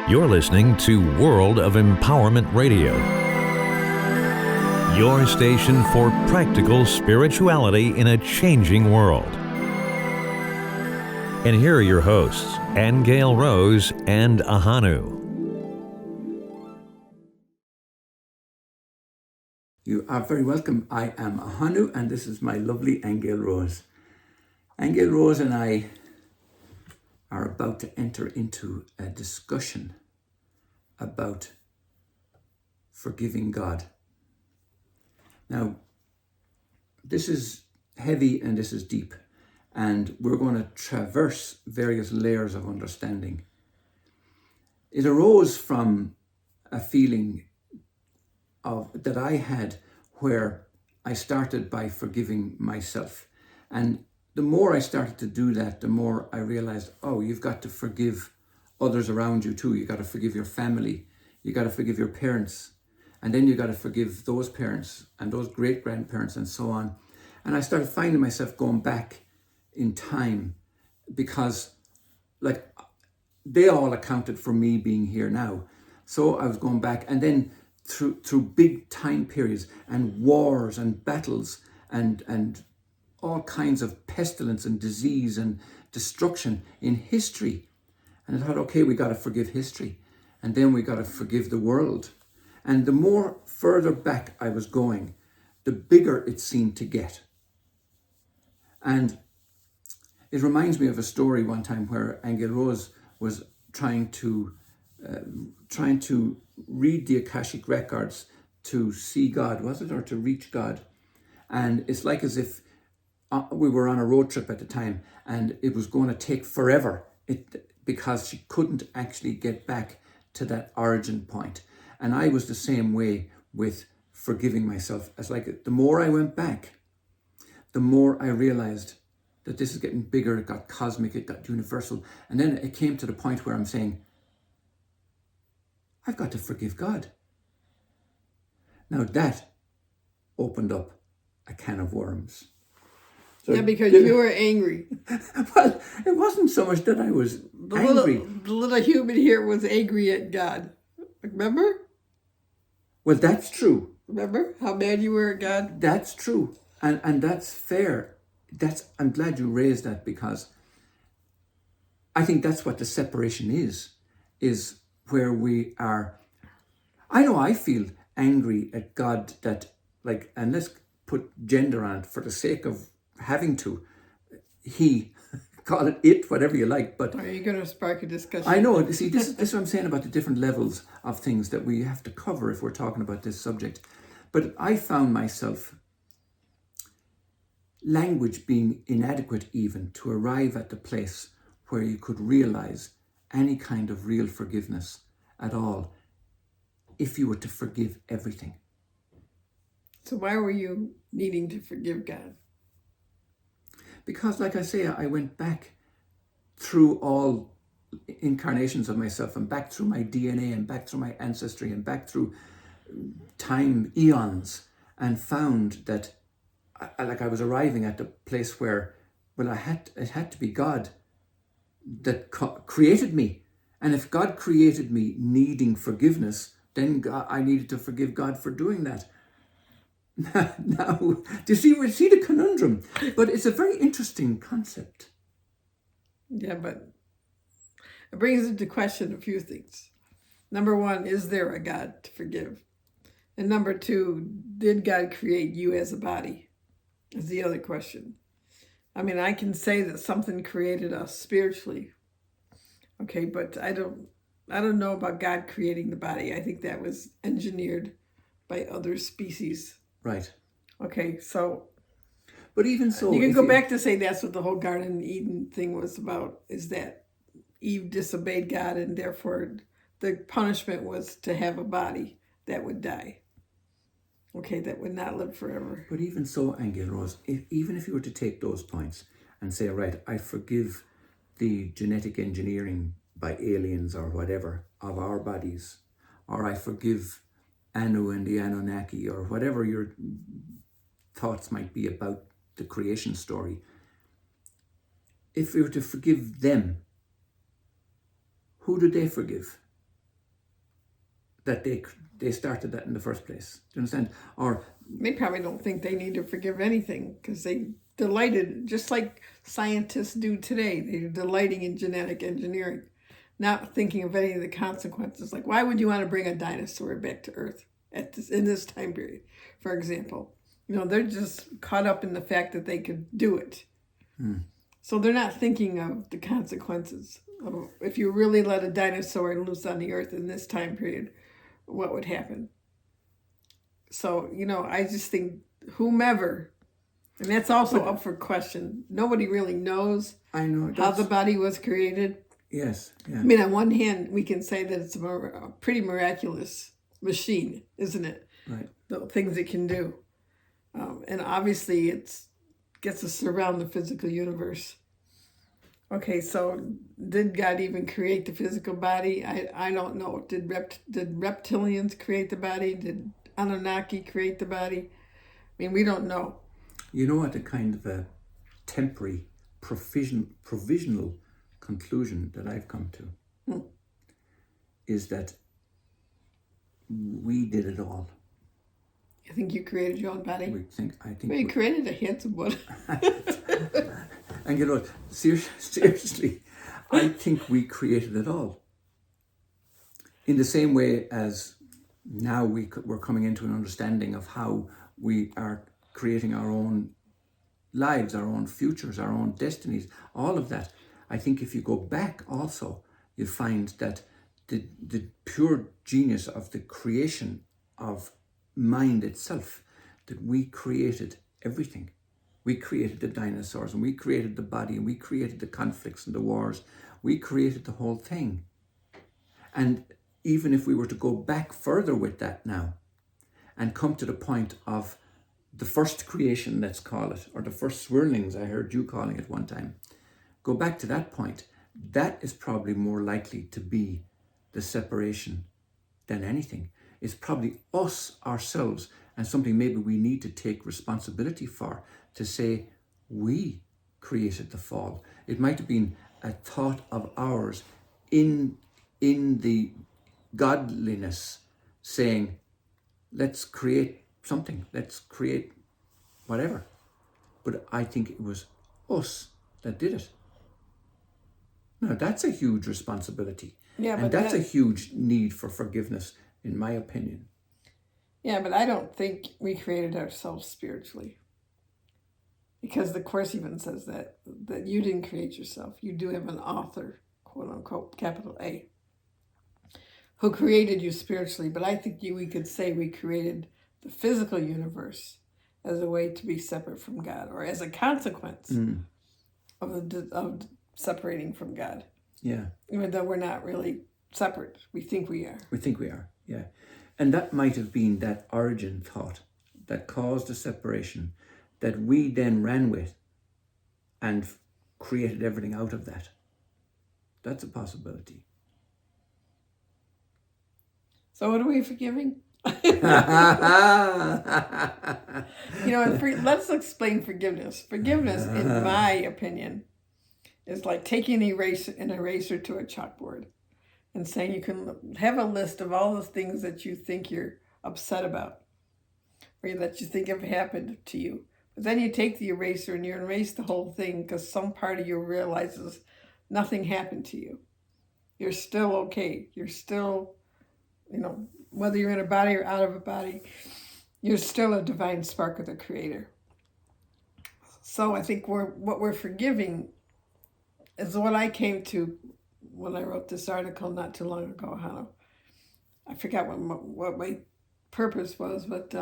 You're listening to World of Empowerment Radio, your station for practical spirituality in a changing world. And here are your hosts, Aingeal Rose and Ahonu. You are very welcome. I am Ahonu, and this is my lovely Aingeal Rose. Aingeal Rose and I are about to enter into a discussion about forgiving God. Now, this is heavy and this is deep, and we're going to traverse various layers of understanding. It arose from a feeling that I had where I started by forgiving myself. And the more I started to do that, the more I realized, oh, you've got to forgive others around you too. You got to forgive your family. You got to forgive your parents. And then you got to forgive those parents and those great-grandparents and so on. And I started finding myself going back in time because they all accounted for me being here now. So I was going back, and then through big time periods and wars and battles and all kinds of pestilence and disease and destruction in history. And I thought, okay, we got to forgive history. And then we got to forgive the world. And the more further back I was going, the bigger it seemed to get. And it reminds me of a story one time where Aingeal Rose was trying to read the Akashic records to see God, was it, or to reach God? And it's like as if we were on a road trip at the time, and it was going to take forever because she couldn't actually get back to that origin point. And I was the same way with forgiving myself. It's like the more I went back, the more I realized that this is getting bigger. It got cosmic, it got universal. And then it came to the point where I'm saying, I've got to forgive God. Now that opened up a can of worms. So yeah, because you were angry. Well, it wasn't so much that I was angry. The little human here was angry at God. Remember? Well, that's true. Remember how mad you were at God? That's true. And that's fair. I'm glad you raised that, because I think that's what the separation is where we are. I know I feel angry at God and let's put gender on it for the sake of having to. He, call it, whatever you like, but... Are you going to spark a discussion? I know, see, this is what I'm saying about the different levels of things that we have to cover if we're talking about this subject. But I found myself, language being inadequate even to arrive at the place where you could realize any kind of real forgiveness at all if you were to forgive everything. So why were you needing to forgive God? Because, like I say, I went back through all incarnations of myself, and back through my DNA, and back through my ancestry, and back through time, eons, and found that I was arriving at the place where, well, it had to be God that created me. And if God created me needing forgiveness, then I needed to forgive God for doing that. Now, do you see the conundrum? But it's a very interesting concept. Yeah, but it brings into question a few things. Number one, is there a God to forgive? And number two, did God create you as a body? Is the other question. I mean, I can say that something created us spiritually. Okay, but I don't know about God creating the body. I think that was engineered by other species. Right. Okay, so... But even so... You can go back to say that's what the whole Garden of Eden thing was about, is that Eve disobeyed God, and therefore the punishment was to have a body that would die. Okay, that would not live forever. But even so, Aingeal Rose, even if you were to take those points and say, right, I forgive the genetic engineering by aliens or whatever of our bodies, or I forgive Anu and the Anunnaki, or whatever your thoughts might be about the creation story, if we were to forgive them, who do they forgive? that they started that in the first place. Do you understand? Or They probably don't think they need to forgive anything because they delighted, just like scientists do today. They're delighting in genetic engineering, not thinking of any of the consequences. Like, why would you want to bring a dinosaur back to Earth in this time period, for example? They're just caught up in the fact that they could do it. So they're not thinking of the consequences. If you really let a dinosaur loose on the Earth in this time period, what would happen? So, I just think whomever, and that's also up for question. Nobody really knows how the body was created. Yes, yeah. I mean, on one hand, we can say that it's a pretty miraculous machine, isn't it? Right. The things it can do. And obviously it gets us around the physical universe. Okay, so did God even create the physical body? I don't know. Did reptilians create the body? Did Anunnaki create the body? I mean, we don't know. You know what, a kind of a temporary provisional conclusion that I've come to is that we did it all. You think you created your own body? I think you created a handsome one. And you know what, seriously, I think we created it all. In the same way as now we're coming into an understanding of how we are creating our own lives, our own futures, our own destinies, all of that. I think if you go back also, you'll find that the pure genius of the creation of mind itself, that we created everything. We created the dinosaurs, and we created the body, and we created the conflicts and the wars. We created the whole thing. And even if we were to go back further with that now and come to the point of the first creation, let's call it, or the first swirlings, I heard you calling it one time, go back to that point, that is probably more likely to be the separation than anything. It's probably us, ourselves, and something maybe we need to take responsibility for, to say we created the fall. It might have been a thought of ours in the godliness, saying, let's create something, let's create whatever. But I think it was us that did it. Now, that's a huge responsibility. Yeah, and that's a huge need for forgiveness, in my opinion. Yeah, but I don't think we created ourselves spiritually. Because the Course even says that you didn't create yourself. You do have an author, quote unquote, capital A, who created you spiritually. But I think we could say we created the physical universe as a way to be separate from God, or as a consequence of separating from God. Yeah. Even though we're not really separate. We think we are. We think we are, yeah. And that might have been that origin thought that caused the separation that we then ran with and created everything out of that. That's a possibility. So what are we forgiving? Let's explain forgiveness. Forgiveness, in my opinion, is like taking an eraser to a chalkboard and saying you can have a list of all the things that you think you're upset about or that you think have happened to you. But then you take the eraser and you erase the whole thing because some part of you realizes nothing happened to you. You're still okay. You're still, whether you're in a body or out of a body, you're still a divine spark of the Creator. So I think what we're forgiving is what I came to when I wrote this article not too long ago, Ahonu. I forgot what my purpose was, but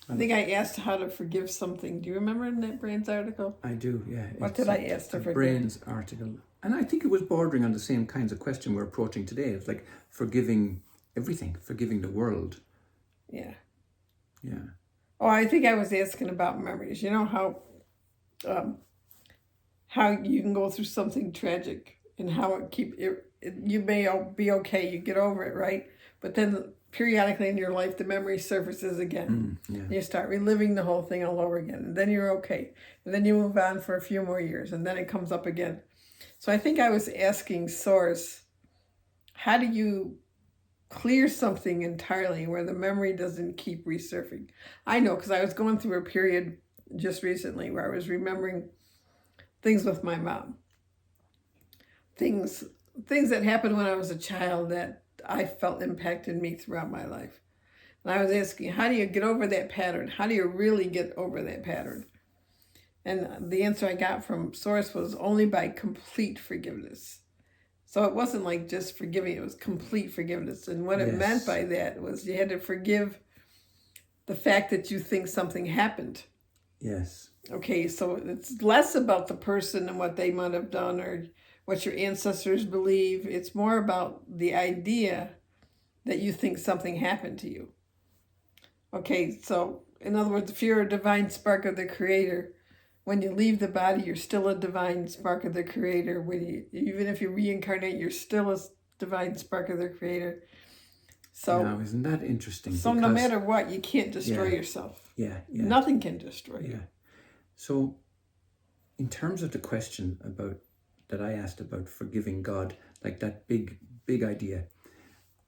I think I asked how to forgive something. Do you remember in that Brains article? I do, yeah. What did I ask to forgive? Brains article. And I think it was bordering on the same kinds of question we're approaching today. It's like forgiving everything, forgiving the world. Yeah. Yeah. Oh, I think I was asking about memories. You know how you can go through something tragic and how you may be okay, you get over it, right? But then periodically in your life, the memory surfaces again. Yeah. You start reliving the whole thing all over again, and then you're okay. And then you move on for a few more years, and then it comes up again. So I think I was asking Source, how do you clear something entirely where the memory doesn't keep resurfacing. I know, because I was going through a period just recently where I was remembering things with my mom. Things that happened when I was a child that I felt impacted me throughout my life. And I was asking, how do you get over that pattern? How do you really get over that pattern? And the answer I got from Source was only by complete forgiveness. So it wasn't like just forgiving, it was complete forgiveness. And what it meant by that was you had to forgive the fact that you think something happened. Yes. Okay, so it's less about the person and what they might have done or what your ancestors believe. It's more about the idea that you think something happened to you. Okay, so in other words, if you're a divine spark of the Creator, when you leave the body, you're still a divine spark of the Creator. Even if you reincarnate, you're still a divine spark of the Creator. So now, isn't that interesting? So no matter what, you can't destroy yourself. Yeah. Nothing can destroy you. So, in terms of the question that I asked about forgiving God, like that big idea,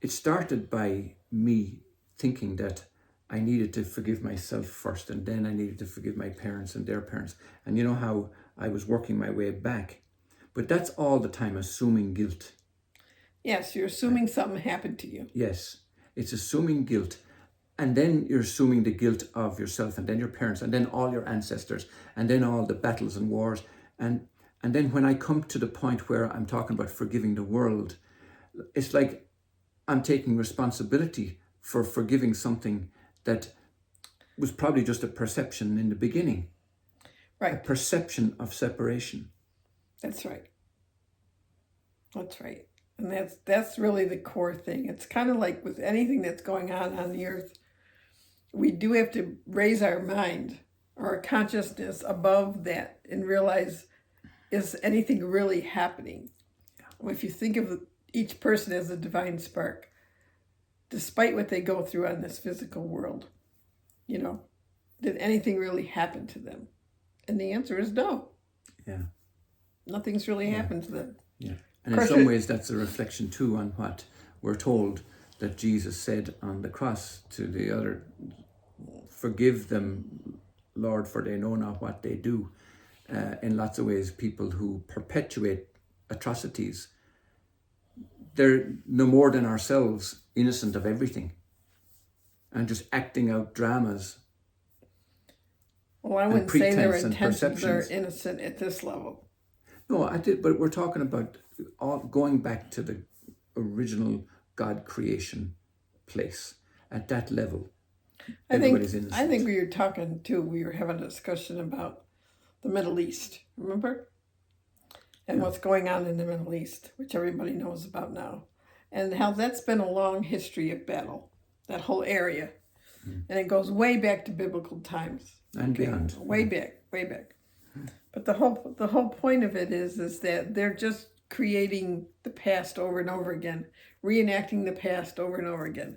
it started by me thinking that I needed to forgive myself first, and then I needed to forgive my parents and their parents. And you know how I was working my way back. But that's all the time assuming guilt. Yes, you're assuming something happened to you. Yes, it's assuming guilt. And then you're assuming the guilt of yourself, and then your parents, and then all your ancestors, and then all the battles and wars. And then when I come to the point where I'm talking about forgiving the world, it's like I'm taking responsibility for forgiving something that was probably just a perception in the beginning. Right. A perception of separation. That's right. That's right. And that's really the core thing. It's kind of like with anything that's going on the earth, we do have to raise our mind or our consciousness above that and realize, is anything really happening? If you think of each person as a divine spark, despite what they go through on this physical world, did anything really happen to them? And the answer is no. Yeah. Nothing's really happened to them. Yeah. And in some ways that's a reflection too on what we're told that Jesus said on the cross to the other, forgive them, Lord, for they know not what they do. In lots of ways, people who perpetuate atrocities, they're no more than ourselves, innocent of everything, and just acting out dramas. Well, I wouldn't say their intentions are innocent at this level. No, I did, but we're talking about going back to the original God creation place at that level. I think we were talking too. We were having a discussion about the Middle East. Remember? And what's going on in the Middle East, which everybody knows about now, and how that's been a long history of battle, that whole area, and it goes way back to biblical times and beyond, way back. But the whole point of it is that they're just creating the past over and over again, reenacting the past over and over again,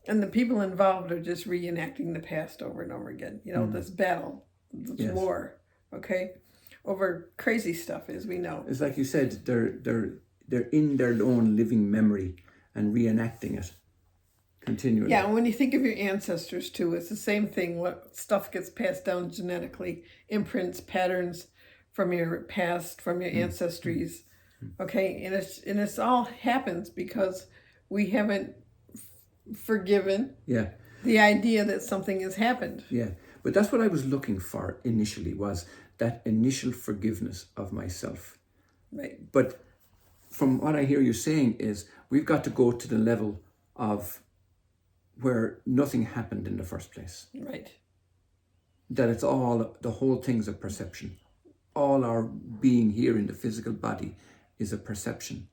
and the people involved are just reenacting the past over and over again. This battle, this war, over crazy stuff, as we know. It's like you said, they're in their own living memory and reenacting it continually. Yeah, and when you think of your ancestors too, it's the same thing. What stuff gets passed down genetically, imprints, patterns from your past, from your ancestries. Okay, and it's all happens because we haven't forgiven the idea that something has happened. Yeah, but that's what I was looking for initially, was that initial forgiveness of myself. Right. But from what I hear you saying is we've got to go to the level of where nothing happened in the first place. Right. That it's all, the whole thing's a perception. All our being here in the physical body is a perception.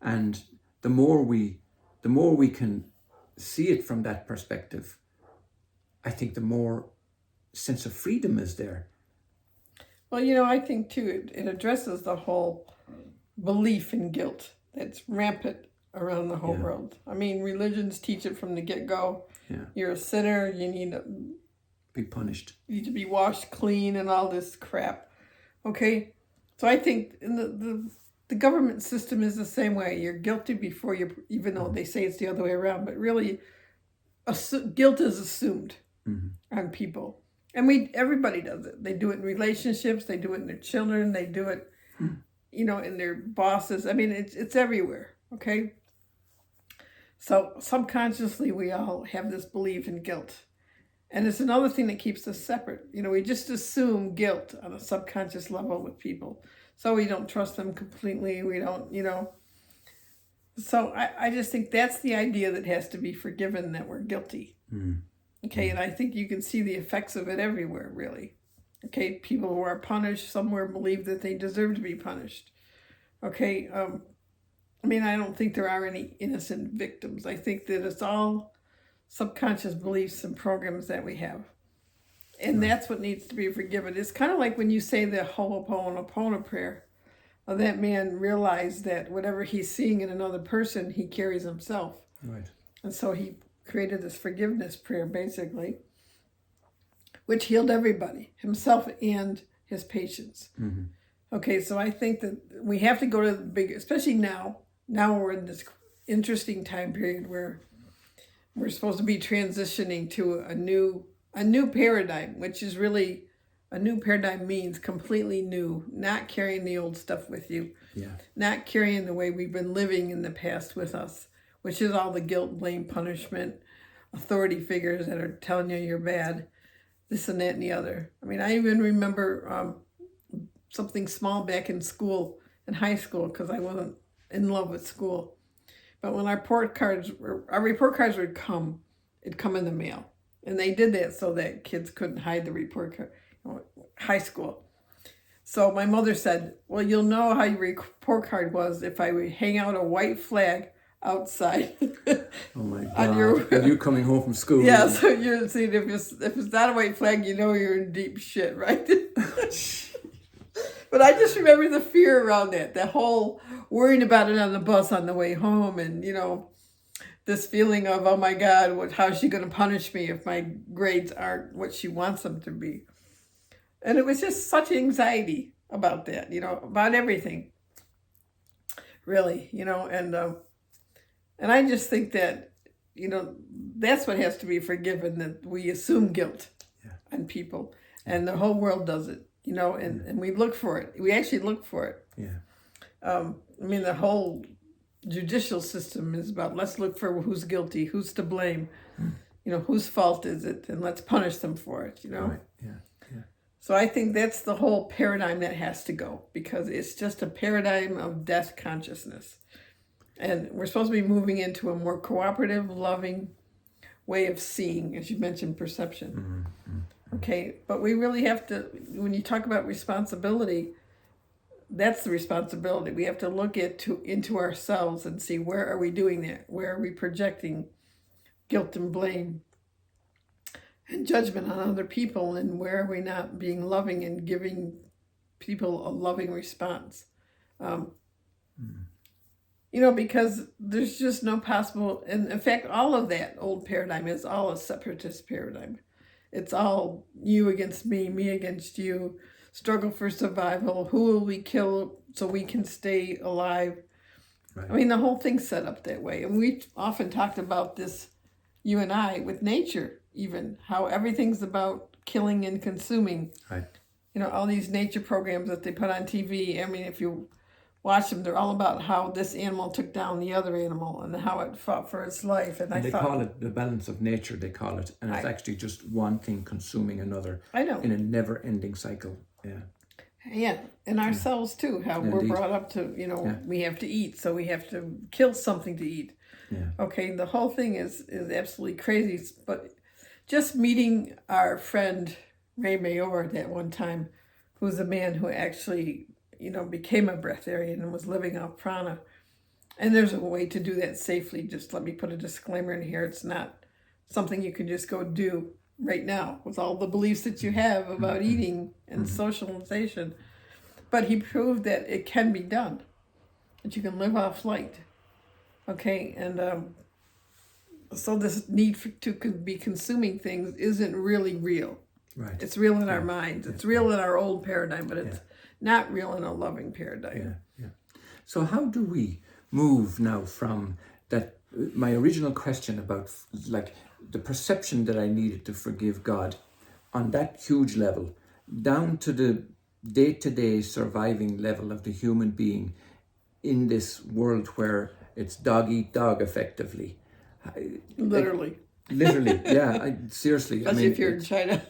And the more we can see it from that perspective, I think the more sense of freedom is there. Well, I think too, it addresses the whole belief in guilt that's rampant around the whole world. I mean, religions teach it from the get-go. Yeah. You're a sinner, you need to be punished. You need to be washed clean and all this crap. Okay? So I think in the the government system is the same way. You're guilty before you, even though they say it's the other way around, but really guilt is assumed on people. And everybody does it. They do it in relationships, they do it in their children, they do it, in their bosses. I mean, it's everywhere, okay? So subconsciously, we all have this belief in guilt. And it's another thing that keeps us separate. We just assume guilt on a subconscious level with people. So we don't trust them completely. We don't, So I just think that's the idea that has to be forgiven, that we're guilty. Okay, and I think you can see the effects of it everywhere, really. Okay, people who are punished somewhere believe that they deserve to be punished. Okay, I don't think there are any innocent victims. I think that it's all subconscious beliefs and programs that we have. And that's what needs to be forgiven. It's kind of like when you say the Ho'oponopono prayer. That man realized that whatever he's seeing in another person, he carries himself. Right. And so he created this forgiveness prayer, basically, which healed everybody, himself and his patients. Okay, so I think that we have to go to the big, especially now. Now we're in this interesting time period where we're supposed to be transitioning to a new paradigm, which is really, a new paradigm means completely new, not carrying the old stuff with you, not carrying the way we've been living in the past with us, which is all the guilt, blame, punishment, authority figures that are telling you you're bad, this and that and the other. I even remember something small back in school, in high school, because I wasn't in love with school. But when our report cards would come, it'd come in the mail. And they did that so that kids couldn't hide the report card, high school. So my mother said, well, you'll know how your report card was if I would hang out a white flag outside. Oh my God. When you coming home from school. Yeah, so you're seeing if it's not a white flag, you're in deep shit, right? But I just remember the fear around that, the whole worrying about it on the bus on the way home, and this feeling of, oh my God, how's she going to punish me if my grades aren't what she wants them to be? And it was just such anxiety about that, about everything, really, and I just think that, that's what has to be forgiven, that we assume guilt on people, and the whole world does it, and we look for it. We actually look for it. The whole judicial system is about, let's look for who's guilty, who's to blame, whose fault is it, and let's punish them for it, Right. So I think that's the whole paradigm that has to go, because it's just a paradigm of death consciousness. And we're supposed to be moving into a more cooperative, loving way of seeing, as you mentioned, perception. Okay, but we really have to, when you talk about responsibility, that's the responsibility. We have to look into ourselves and see, where are we doing that? Where are we projecting guilt and blame and judgment on other people? And where are we not being loving and giving people a loving response? Because there's just no possible, and in fact, all of that old paradigm is all a separatist paradigm. It's all you against me, me against you, struggle for survival, who will we kill so we can stay alive? Right. The whole thing's set up that way. And we often talked about this, you and I, with nature, even, how everything's about killing and consuming. Right. All these nature programs that they put on TV, if you watch them, they're all about how this animal took down the other animal and how it fought for its life. And they call it the balance of nature, they call it. And it's actually just one thing consuming another. I know. In a never-ending cycle. Yeah, and ourselves too, how we're brought up to, we have to eat, so we have to kill something to eat. Okay, the whole thing is absolutely crazy. But just meeting our friend Ray Mayor that one time, who's a man who actually, became a breatharian and was living off prana. And there's a way to do that safely. Just let me put a disclaimer in here. It's not something you can just go do right now with all the beliefs that you have about eating and socialization. But he proved that it can be done, that you can live off light. Okay, and so this need to be consuming things isn't really real. Right. It's real in our minds. It's real in our old paradigm, but it's not real in a loving paradigm. So how do we move now from that, my original question about like the perception that I needed to forgive God on that huge level, down to the day-to-day surviving level of the human being in this world where it's dog eat dog effectively. Literally. Literally, yeah, seriously. Especially if you're in China.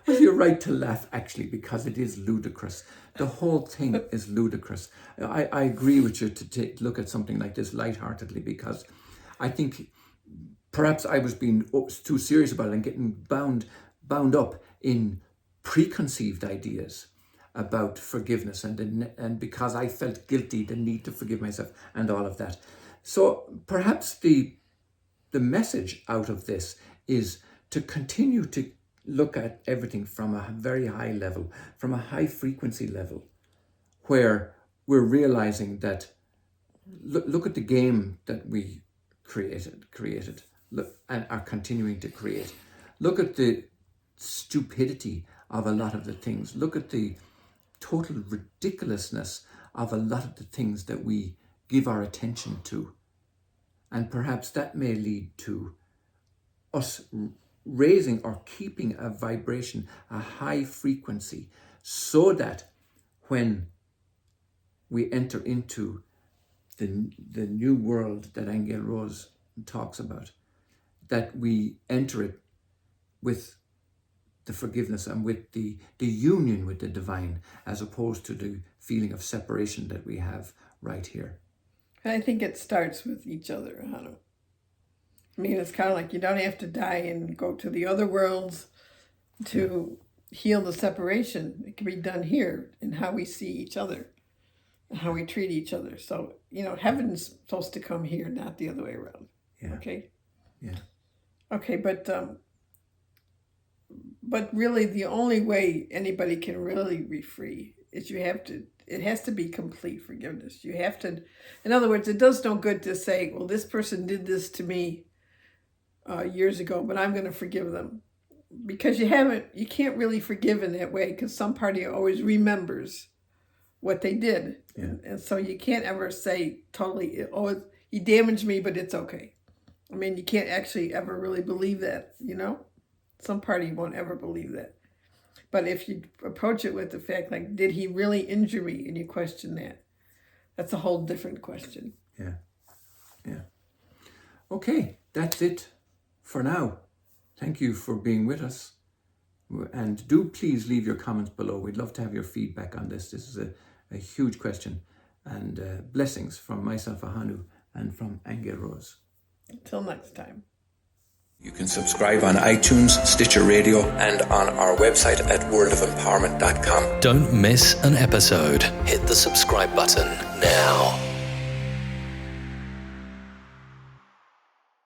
Well, you're right to laugh, actually, because it is ludicrous. The whole thing is ludicrous. I agree with you to look at something like this lightheartedly, because I think perhaps I was being too serious about it and getting bound up in preconceived ideas about forgiveness, and because I felt guilty, the need to forgive myself and all of that. So perhaps the message out of this is to continue to look at everything from a very high level, from a high frequency level, where we're realizing that look at the game that we created, look, and are continuing to create. Look at the stupidity of a lot of the things. Look at the total ridiculousness of a lot of the things that we give our attention to. And perhaps that may lead to us raising or keeping a vibration, a high frequency, so that when we enter into the new world that Aingeal Rose talks about, that we enter it with the forgiveness and with the union with the divine, as opposed to the feeling of separation that we have right here. I think it starts with each other, Ahonu. I mean, it's kind of like you don't have to die and go to the other worlds to heal the separation. It can be done here in how we see each other and how we treat each other. So, heaven's supposed to come here, not the other way around. Yeah. Okay? Yeah. Okay, but really the only way anybody can really be free is it has to be complete forgiveness. You have to, in other words, it does no good to say, well, this person did this to me years ago, but I'm going to forgive them. Because you can't really forgive in that way, because some party always remembers what they did. Yeah. And so you can't ever say totally, oh, he damaged me, but it's okay. I mean, you can't actually ever really believe that, Some party won't ever believe that. But if you approach it with the fact, like, did he really injure me? And you question that. That's a whole different question. Yeah. Yeah. Okay, that's it for now. Thank you for being with us. And do please leave your comments below. We'd love to have your feedback on this. This is a huge question. And blessings from myself, Ahonu, and from Aingeal Rose. Until next time. You can subscribe on iTunes, Stitcher Radio, and on our website at worldofempowerment.com. Don't miss an episode. Hit the subscribe button now.